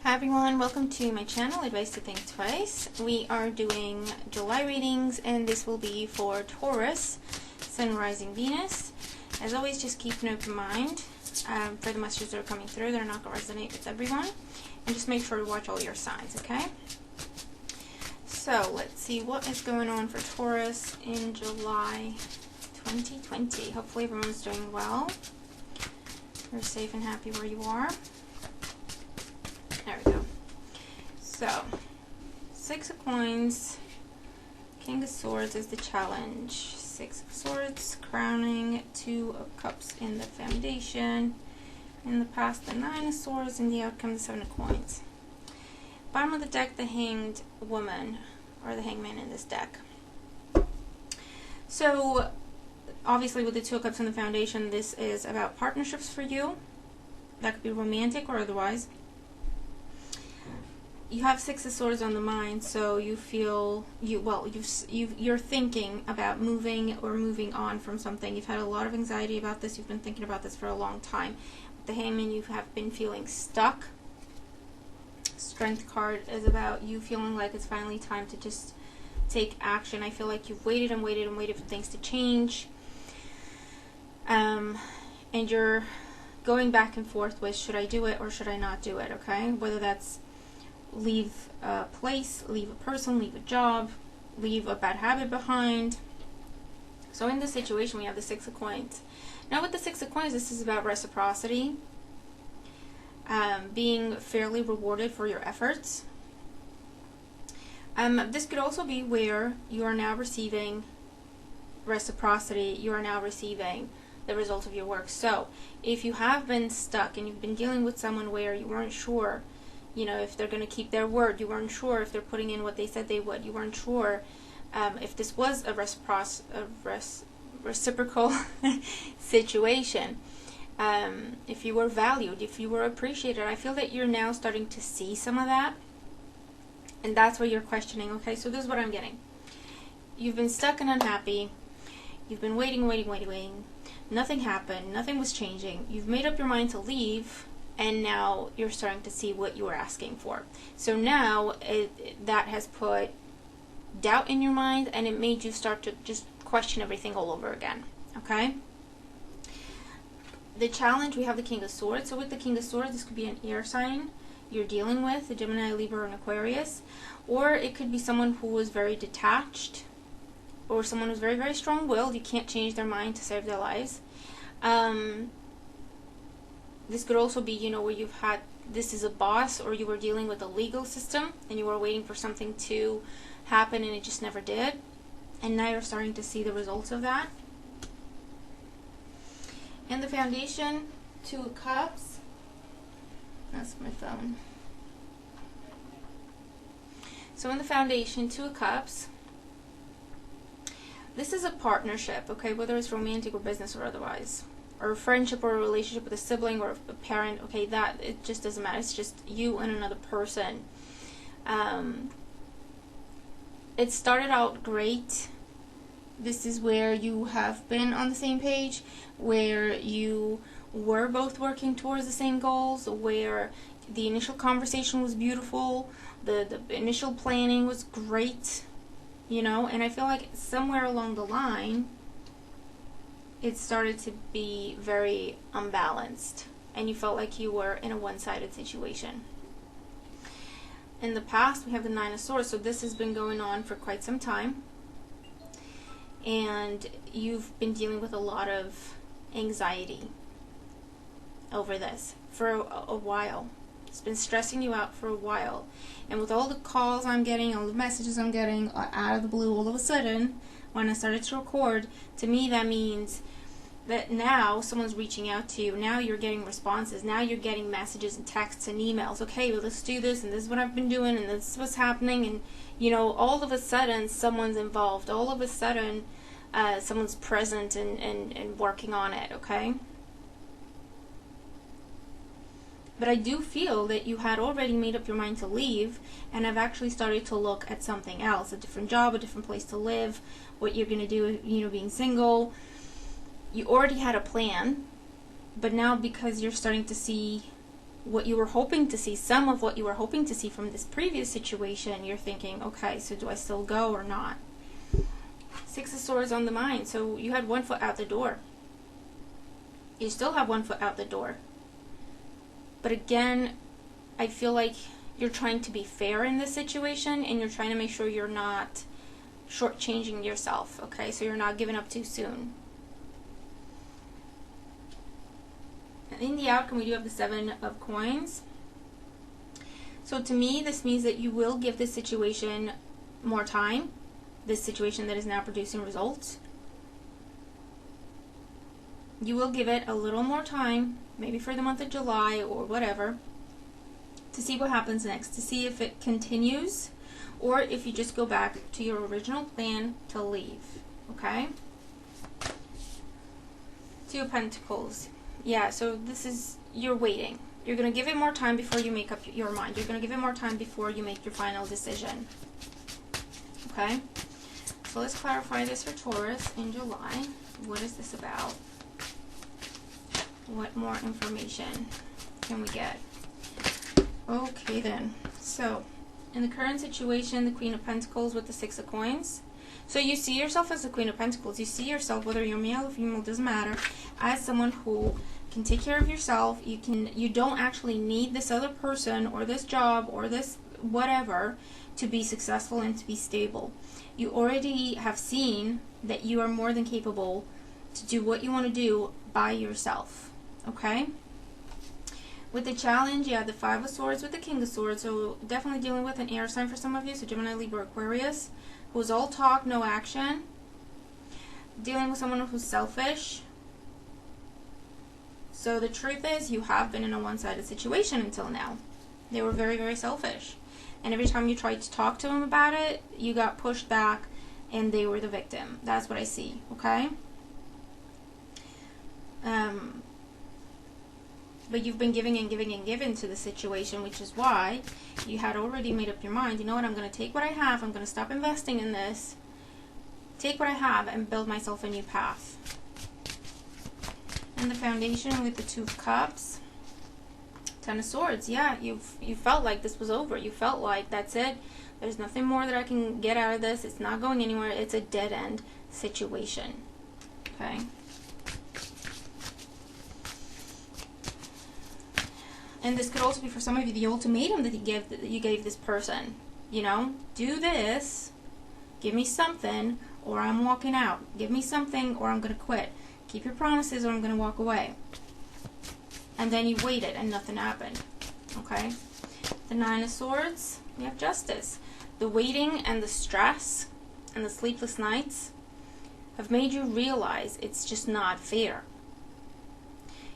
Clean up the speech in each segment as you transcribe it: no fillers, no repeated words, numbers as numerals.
Hi everyone, welcome to my channel, Advice to Think Twice. We are doing July readings and this will be for Taurus, Sun, Rising, Venus. As always, just keep an open mind for the messages that are coming through. They're not going to resonate with everyone. And just make sure to watch all your signs, okay? So, let's see what is going on for Taurus in July 2020. Hopefully everyone's doing well. You're safe and happy where you are. There we go. So, 6 of Coins, King of Swords is the challenge. 6 of Swords, crowning, 2 of Cups in the foundation. In the past, the 9 of Swords, and the outcome, the 7 of Coins. Bottom of the deck, the Hanged Woman, or the Hangman in this deck. So, obviously with the 2 of Cups in the foundation, this is about partnerships for you. That could be romantic or otherwise. You have 6 of Swords on the mind, so you feel you're thinking about moving or moving on from something. You've had a lot of anxiety about this. You've been thinking about this for a long time. With the Hangman, you have been feeling stuck. Strength card is about you feeling like it's finally time to just take action. I feel like you've waited and waited and waited for things to change, and you're going back and forth with, should I do it or should I not do it? Okay, whether that's leave a place, leave a person, leave a job, leave a bad habit behind. So in this situation, we have the 6 of Coins. Now with the 6 of Coins, this is about reciprocity, being fairly rewarded for your efforts. This could also be where you are now receiving reciprocity, you are now receiving the results of your work. So if you have been stuck and you've been dealing with someone where you weren't sure, you know, if they're going to keep their word, you weren't sure if they're putting in what they said they would, you weren't sure if this was a reciprocal situation, if you were valued, if you were appreciated. I feel that you're now starting to see some of that, and that's what you're questioning. Okay, so this is what I'm getting. You've been stuck and unhappy. You've been waiting. Nothing happened. Nothing was changing. You've made up your mind to leave, and now you're starting to see what you were asking for. So now that has put doubt in your mind, and it made you start to just question everything all over again. Okay? The challenge, we have the King of Swords. So with the King of Swords, this could be an air sign you're dealing with, a Gemini, Libra, and Aquarius. Or it could be someone who was very detached, or someone who's very, very strong-willed. You can't change their mind to save their lives. This could also be, you know, where you've had, this is a boss, or you were dealing with a legal system and you were waiting for something to happen and it just never did. And now you're starting to see the results of that. And the foundation, 2 of Cups. That's my phone. So in the foundation, 2 of Cups. This is a partnership, okay, whether it's romantic or business or otherwise. Or a friendship or a relationship with a sibling or a parent, okay, that, it just doesn't matter. It's just you and another person. It started out great. This is where you have been on the same page, where you were both working towards the same goals, where the initial conversation was beautiful, the initial planning was great, you know, and I feel like somewhere along the line, it started to be very unbalanced, and you felt like you were in a one-sided situation. In the past, we have the 9 of Swords, so this has been going on for quite some time, and you've been dealing with a lot of anxiety over this for a while. It's been stressing you out for a while, and with all the calls I'm getting, all the messages I'm getting out of the blue, all of a sudden, when I started to record, to me that means that now someone's reaching out to you. Now you're getting responses. Now you're getting messages and texts and emails. Okay, well, let's do this, and this is what I've been doing, and this is what's happening, and, you know, all of a sudden someone's involved. All of a sudden someone's present and working on it, okay? But I do feel that you had already made up your mind to leave, and have actually started to look at something else, a different job, a different place to live, what you're going to do, you know, being single. You already had a plan, but now because you're starting to see what you were hoping to see, some of what you were hoping to see from this previous situation, you're thinking, okay, so do I still go or not? Six of Swords on the mind. So you had 1 foot out the door. You still have 1 foot out the door. But again, I feel like you're trying to be fair in this situation, and you're trying to make sure you're not shortchanging yourself, okay? So you're not giving up too soon. And in the outcome, we do have the 7 of Coins. So to me, this means that you will give this situation more time, this situation that is now producing results. You will give it a little more time, maybe for the month of July or whatever, to see what happens next, to see if it continues or if you just go back to your original plan to leave, okay? 2 of Pentacles. Yeah, so this is, you're waiting. You're going to give it more time before you make up your mind. You're going to give it more time before you make your final decision, okay? So let's clarify this for Taurus in July. What is this about? What more information can we get? Okay then, so in the current situation, the Queen of Pentacles with the 6 of Coins. So you see yourself as the Queen of Pentacles. You see yourself, whether you're male or female, doesn't matter, as someone who can take care of yourself. You don't actually need this other person or this job or this whatever to be successful and to be stable. You already have seen that you are more than capable to do what you want to do by yourself, okay? With the challenge, you have the 5 of Swords with the King of Swords, so definitely dealing with an air sign for some of you, so Gemini, Libra, Aquarius, who's all talk, no action. Dealing with someone who's selfish. So the truth is, you have been in a one-sided situation until now. They were very, very selfish. And every time you tried to talk to them about it, you got pushed back and they were the victim. That's what I see, okay? But you've been giving and giving and giving to the situation, which is why you had already made up your mind. You know what? I'm going to take what I have. I'm going to stop investing in this. Take what I have and build myself a new path. And the foundation with the 2 of Cups. 10 of Swords. Yeah, you felt like this was over. You felt like that's it. There's nothing more that I can get out of this. It's not going anywhere. It's a dead-end situation. Okay? And this could also be for some of you the ultimatum that you gave this person. You know, do this, give me something, or I'm walking out. Give me something, or I'm going to quit. Keep your promises, or I'm going to walk away. And then you waited, and nothing happened. Okay? The 9 of Swords, we have Justice. The waiting and the stress and the sleepless nights have made you realize it's just not fair.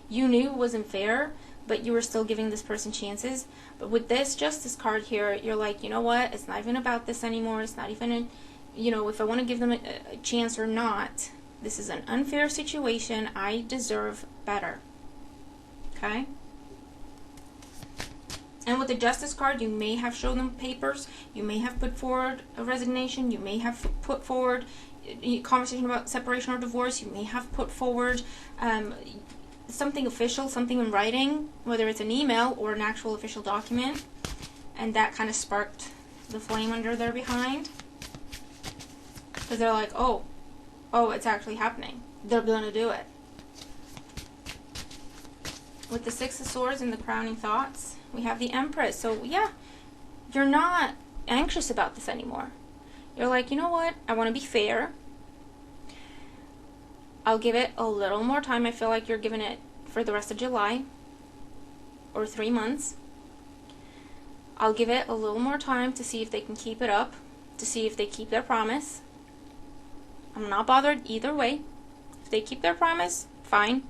You knew it wasn't fair, but you were still giving this person chances. But with this Justice card here, you're like, you know what? It's not even about this anymore. It's not even, you know, if I want to give them a chance or not. This is an unfair situation. I deserve better. Okay? And with the Justice card, you may have shown them papers. You may have put forward a resignation. You may have put forward a conversation about separation or divorce. You may have put forward something official, something in writing, whether it's an email or an actual official document, and that kind of sparked the flame under their behind, because they're like, oh, it's actually happening. They're going to do it. With the 6 of Swords and the crowning thoughts, we have the Empress. So yeah, you're not anxious about this anymore. You're like, you know what? I want to be fair. I'll give it a little more time. I feel like you're giving it for the rest of July or 3 months. I'll give it a little more time to see if they can keep it up, to see if they keep their promise. I'm not bothered either way. If they keep their promise, fine.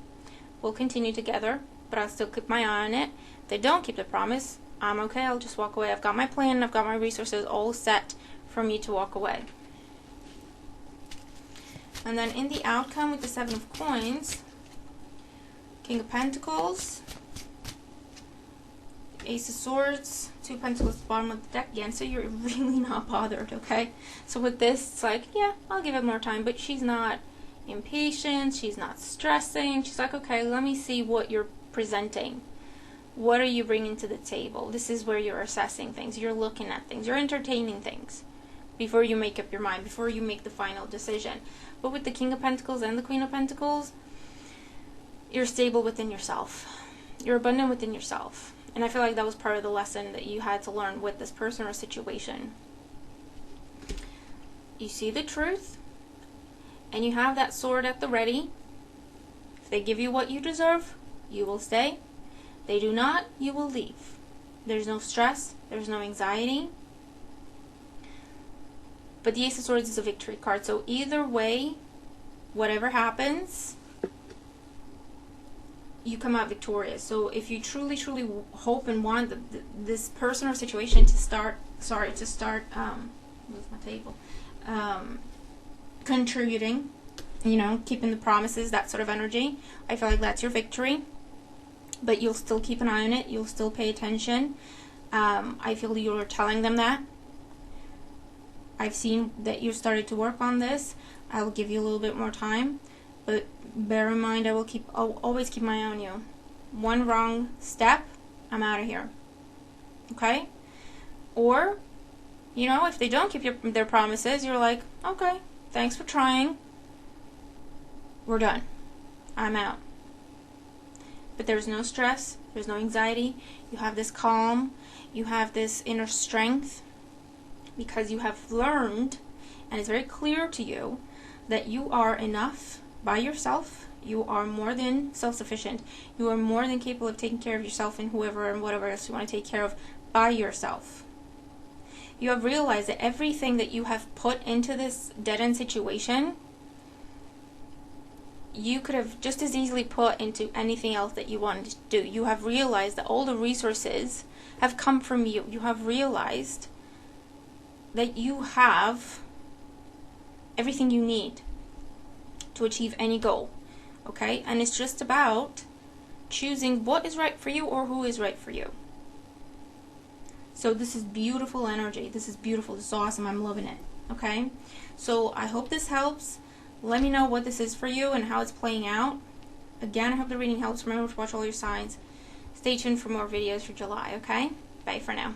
We'll continue together, but I'll still keep my eye on it. If they don't keep the promise, I'm okay. I'll just walk away. I've got my plan. I've got my resources all set for me to walk away. And then in the outcome with the 7 of Coins, King of Pentacles, Ace of Swords, 2 Pentacles at the bottom of the deck again, so you're really not bothered, okay? So with this, it's like, yeah, I'll give it more time, but she's not impatient, she's not stressing, she's like, okay, let me see what you're presenting. What are you bringing to the table? This is where you're assessing things. You're looking at things. You're entertaining things before you make up your mind, before you make the final decision. But with the King of Pentacles and the Queen of Pentacles, you're stable within yourself. You're abundant within yourself. And I feel like that was part of the lesson that you had to learn with this person or situation. You see the truth, and you have that sword at the ready. If they give you what you deserve, you will stay. They do not, you will leave. There's no stress, there's no anxiety. But the Ace of Swords is a victory card, so either way, whatever happens, you come out victorious. So if you truly, truly hope and want this person or situation to start, move my table, contributing, you know, keeping the promises, that sort of energy, I feel like that's your victory. But you'll still keep an eye on it. You'll still pay attention. I feel you're telling them that. I've seen that you started to work on this. I will give you a little bit more time. But bear in mind, I'll always keep my eye on you. One wrong step, I'm out of here. Okay? Or, you know, if they don't keep their promises, you're like, okay, thanks for trying. We're done. I'm out. But there's no stress, there's no anxiety, you have this calm, you have this inner strength, because you have learned, and it's very clear to you, that you are enough by yourself. You are more than self-sufficient. You are more than capable of taking care of yourself and whoever and whatever else you want to take care of by yourself. You have realized that everything that you have put into this dead-end situation, you could have just as easily put into anything else that you wanted to do. You have realized that all the resources have come from you. You have realized that you have everything you need to achieve any goal. Okay? And it's just about choosing what is right for you or who is right for you. So this is beautiful energy. This is beautiful. This is awesome. I'm loving it. Okay? So I hope this helps. Let me know what this is for you and how it's playing out. Again, I hope the reading helps. Remember to watch all your signs. Stay tuned for more videos for July, okay? Bye for now.